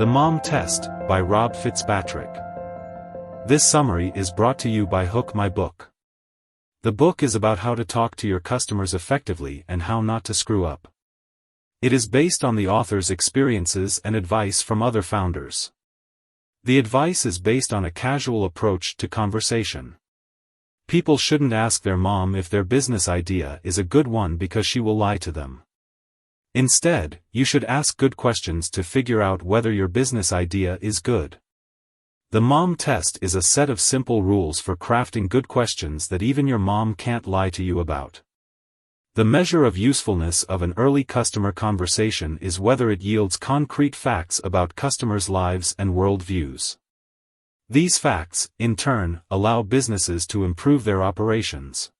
The Mom Test, by Rob Fitzpatrick. This summary is brought to you by Hook My Book. The book is about how to talk to your customers effectively and how not to screw up. It is based on the author's experiences and advice from other founders. The advice is based on a casual approach to conversation. People shouldn't ask their mom if their business idea is a good one because she will lie to them. Instead, you should ask good questions to figure out whether your business idea is good. The Mom Test is a set of simple rules for crafting good questions that even your mom can't lie to you about. The measure of usefulness of an early customer conversation is whether it yields concrete facts about customers' lives and worldviews. These facts, in turn, allow businesses to improve their operations.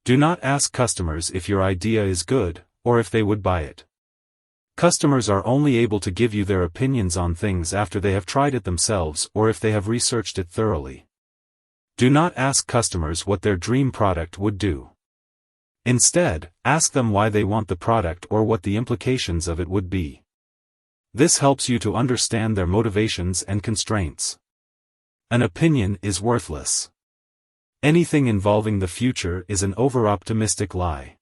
Do not ask customers if your idea is good, or if they would buy it. Customers are only able to give you their opinions on things after they have tried it themselves or if they have researched it thoroughly. Do not ask customers what their dream product would do. Instead, ask them why they want the product or what the implications of it would be. This helps you to understand their motivations and constraints. An opinion is worthless. Anything involving the future is an over-optimistic lie.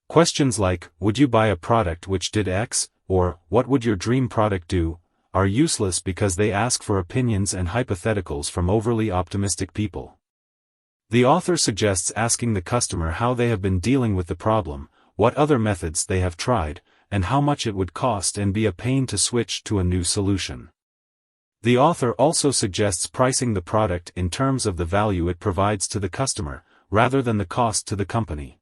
Questions like, would you buy a product which did X, or, what would your dream product do, are useless because they ask for opinions and hypotheticals from overly optimistic people. The author suggests asking the customer how they have been dealing with the problem, what other methods they have tried, and how much it would cost and be a pain to switch to a new solution. The author also suggests pricing the product in terms of the value it provides to the customer, rather than the cost to the company.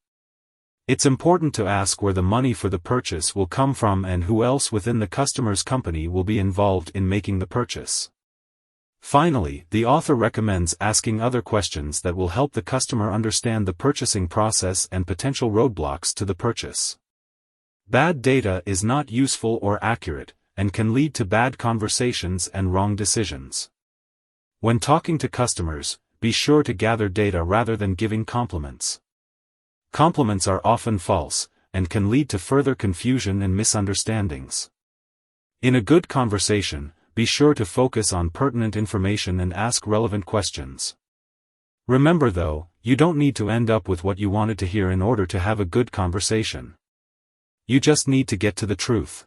It's important to ask where the money for the purchase will come from and who else within the customer's company will be involved in making the purchase. Finally, the author recommends asking other questions that will help the customer understand the purchasing process and potential roadblocks to the purchase. Bad data is not useful or accurate, and can lead to bad conversations and wrong decisions. When talking to customers, be sure to gather data rather than giving compliments. Compliments are often false, and can lead to further confusion and misunderstandings. In a good conversation, be sure to focus on pertinent information and ask relevant questions. Remember though, you don't need to end up with what you wanted to hear in order to have a good conversation. You just need to get to the truth.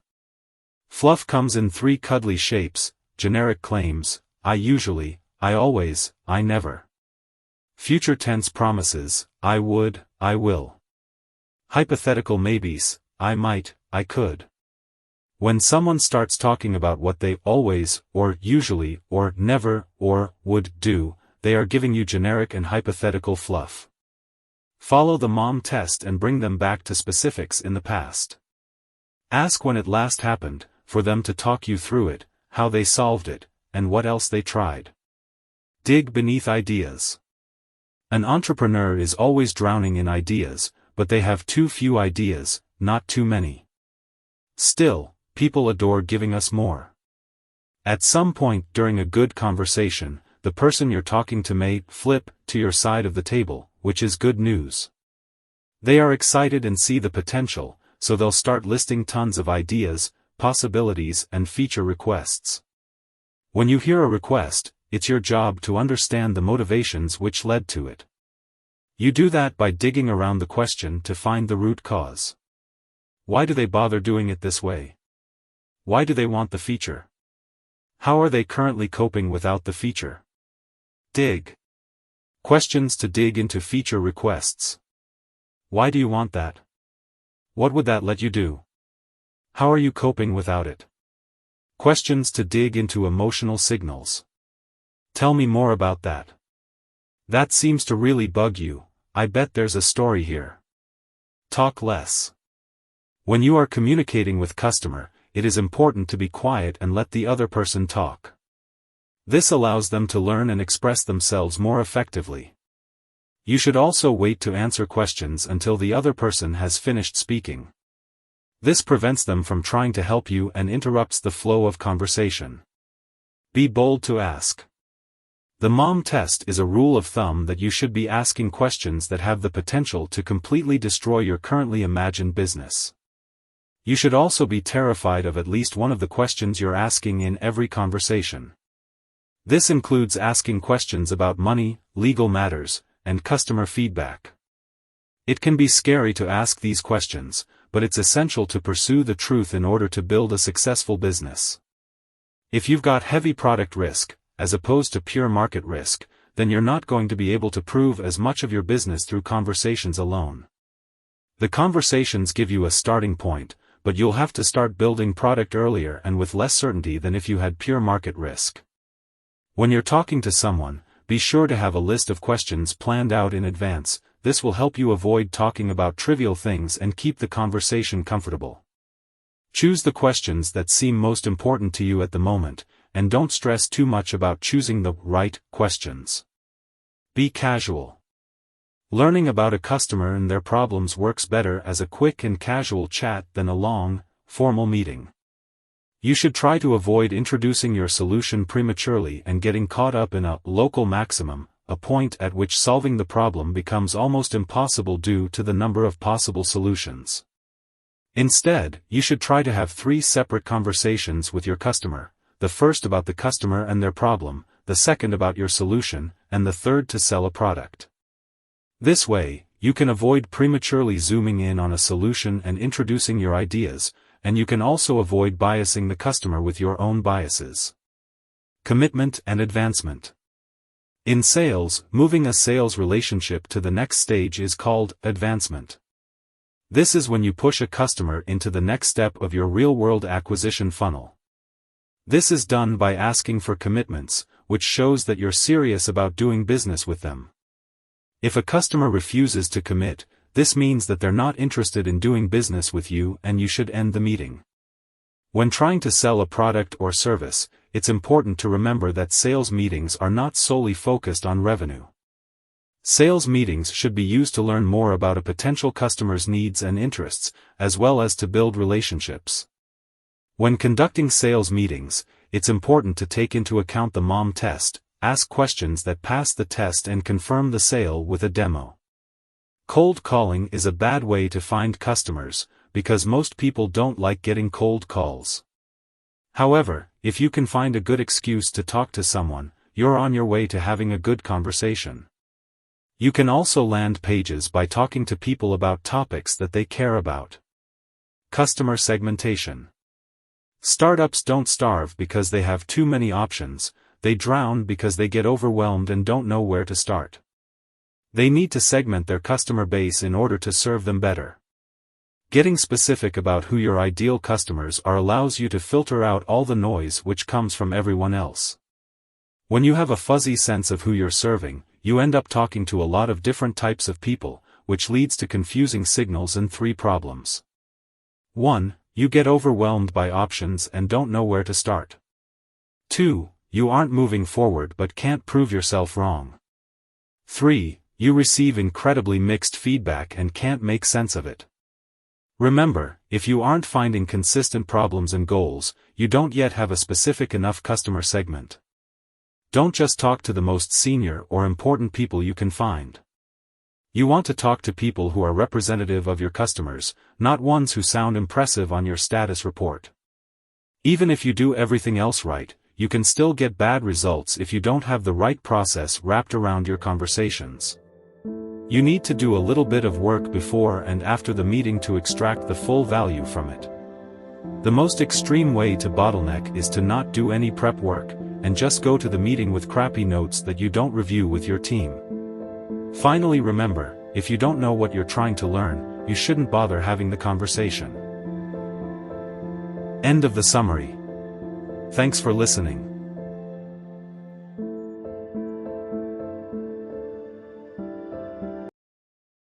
Fluff comes in 3 cuddly shapes: generic claims, I usually, I always, I never. Future tense promises, I would, I will. Hypothetical maybes, I might, I could. When someone starts talking about what they always, or usually, or never, or would do, they are giving you generic and hypothetical fluff. Follow the Mom Test and bring them back to specifics in the past. Ask when it last happened, for them to talk you through it, how they solved it, and what else they tried. Dig beneath ideas. An entrepreneur is always drowning in ideas, but they have too few ideas, not too many. Still, people adore giving us more. At some point during a good conversation, the person you're talking to may flip to your side of the table, which is good news. They are excited and see the potential, so they'll start listing tons of ideas, possibilities, and feature requests. When you hear a request, it's your job to understand the motivations which led to it. You do that by digging around the question to find the root cause. Why do they bother doing it this way? Why do they want the feature? How are they currently coping without the feature? Dig. Questions to dig into feature requests. Why do you want that? What would that let you do? How are you coping without it? Questions to dig into emotional signals. Tell me more about that. That seems to really bug you. I bet there's a story here. Talk less. When you are communicating with customer, it is important to be quiet and let the other person talk. This allows them to learn and express themselves more effectively. You should also wait to answer questions until the other person has finished speaking. This prevents them from trying to help you and interrupts the flow of conversation. Be bold to ask. The Mom Test is a rule of thumb that you should be asking questions that have the potential to completely destroy your currently imagined business. You should also be terrified of at least one of the questions you're asking in every conversation. This includes asking questions about money, legal matters, and customer feedback. It can be scary to ask these questions, but it's essential to pursue the truth in order to build a successful business. If you've got heavy product risk, as opposed to pure market risk, then you're not going to be able to prove as much of your business through conversations alone. The conversations give you a starting point, but you'll have to start building product earlier and with less certainty than if you had pure market risk. When you're talking to someone, be sure to have a list of questions planned out in advance. This will help you avoid talking about trivial things and keep the conversation comfortable. Choose the questions that seem most important to you at the moment, and don't stress too much about choosing the right questions. Be casual. Learning about a customer and their problems works better as a quick and casual chat than a long, formal meeting. You should try to avoid introducing your solution prematurely and getting caught up in a local maximum, a point at which solving the problem becomes almost impossible due to the number of possible solutions. Instead, you should try to have 3 separate conversations with your customer, the first about the customer and their problem, the second about your solution, and the third to sell a product. This way, you can avoid prematurely zooming in on a solution and introducing your ideas, and you can also avoid biasing the customer with your own biases. Commitment and advancement. In sales, moving a sales relationship to the next stage is called advancement. This is when you push a customer into the next step of your real-world acquisition funnel. This is done by asking for commitments, which shows that you're serious about doing business with them. If a customer refuses to commit, this means that they're not interested in doing business with you and you should end the meeting. When trying to sell a product or service, it's important to remember that sales meetings are not solely focused on revenue. Sales meetings should be used to learn more about a potential customer's needs and interests, as well as to build relationships. When conducting sales meetings, it's important to take into account the MOM test, ask questions that pass the test and confirm the sale with a demo. Cold calling is a bad way to find customers, because most people don't like getting cold calls. However, if you can find a good excuse to talk to someone, you're on your way to having a good conversation. You can also land pages by talking to people about topics that they care about. Customer segmentation. Startups don't starve because they have too many options, they drown because they get overwhelmed and don't know where to start. They need to segment their customer base in order to serve them better. Getting specific about who your ideal customers are allows you to filter out all the noise which comes from everyone else. When you have a fuzzy sense of who you're serving, you end up talking to a lot of different types of people, which leads to confusing signals and 3 problems. 1. You get overwhelmed by options and don't know where to start. 2. You aren't moving forward but can't prove yourself wrong. 3. You receive incredibly mixed feedback and can't make sense of it. Remember, if you aren't finding consistent problems and goals, you don't yet have a specific enough customer segment. Don't just talk to the most senior or important people you can find. You want to talk to people who are representative of your customers, not ones who sound impressive on your status report. Even if you do everything else right, you can still get bad results if you don't have the right process wrapped around your conversations. You need to do a little bit of work before and after the meeting to extract the full value from it. The most extreme way to bottleneck is to not do any prep work, and just go to the meeting with crappy notes that you don't review with your team. Finally, remember, if you don't know what you're trying to learn, you shouldn't bother having the conversation. End of the summary. Thanks for listening.